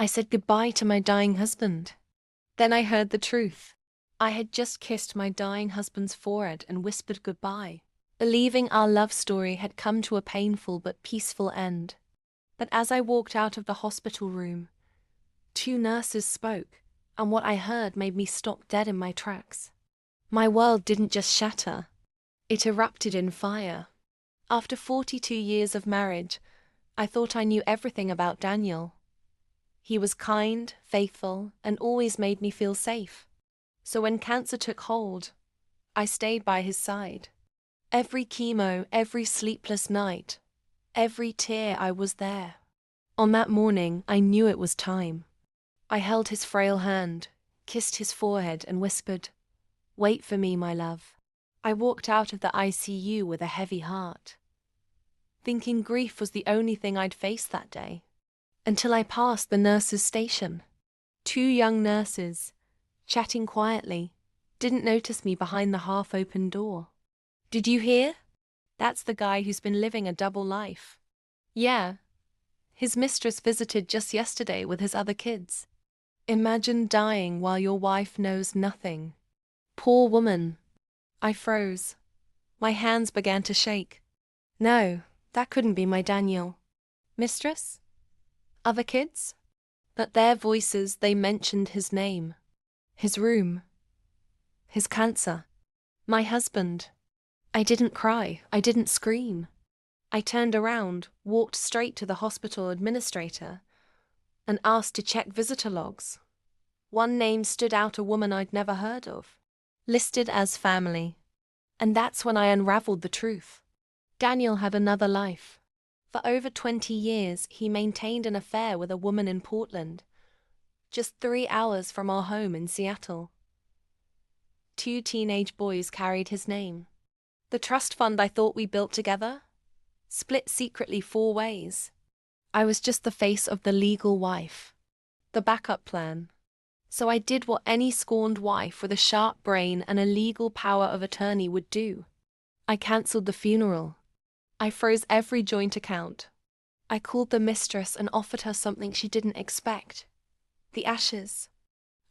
I said goodbye to my dying husband. Then I heard the truth. I had just kissed my dying husband's forehead and whispered goodbye, believing our love story had come to a painful but peaceful end. But as I walked out of the hospital room, two nurses spoke, and what I heard made me stop dead in my tracks. My world didn't just shatter, it erupted in fire. After 42 years of marriage, I thought I knew everything about Daniel. He was kind, faithful, and always made me feel safe. So when cancer took hold, I stayed by his side. Every chemo, every sleepless night, every tear, I was there. On that morning, I knew it was time. I held his frail hand, kissed his forehead, and whispered, "Wait for me, my love." I walked out of the ICU with a heavy heart, thinking grief was the only thing I'd face that day, until I passed the nurses' station. Two young nurses, chatting quietly, didn't notice me behind the half-open door. "Did you hear? That's the guy who's been living a double life." "Yeah. His mistress visited just yesterday with his other kids." Imagine dying while your wife knows nothing. Poor woman. I froze. My hands began to shake. No, that couldn't be my Daniel. Mistress? Other kids? But their voices, they mentioned his name, his room, his cancer, my husband. I didn't cry, I didn't scream. I turned around, walked straight to the hospital administrator, and asked to check visitor logs. One name stood out, a woman I'd never heard of, listed as family. And that's when I unraveled the truth. Daniel had another life. For over 20 years, he maintained an affair with a woman in Portland, just 3 hours from our home in Seattle. 2 teenage boys carried his name. The trust fund I thought we built together split secretly 4 ways. I was just the face of the legal wife, the backup plan. So I did what any scorned wife with a sharp brain and a legal power of attorney would do. I cancelled the funeral. I froze every joint account. I called the mistress and offered her something she didn't expect. The ashes.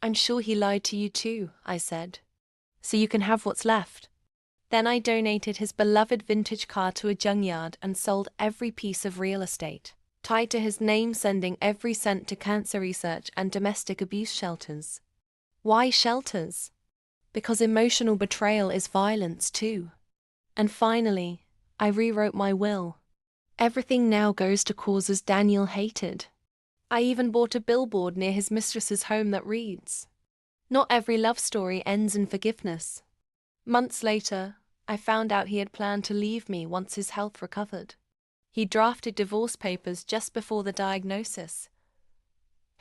"I'm sure he lied to you too," I said, "so you can have what's left." Then I donated his beloved vintage car to a junkyard and sold every piece of real estate tied to his name, sending every cent to cancer research and domestic abuse shelters. Why shelters? Because emotional betrayal is violence too. And finally, I rewrote my will. Everything now goes to causes Daniel hated. I even bought a billboard near his mistress's home that reads, "Not every love story ends in forgiveness." Months later, I found out he had planned to leave me once his health recovered. He drafted divorce papers just before the diagnosis,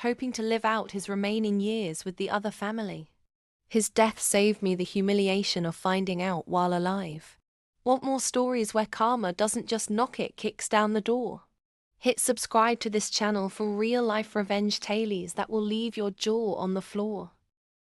hoping to live out his remaining years with the other family. His death saved me the humiliation of finding out while alive. Want more stories where karma doesn't just knock, it kicks down the door? Hit subscribe to this channel for real-life revenge tales that will leave your jaw on the floor.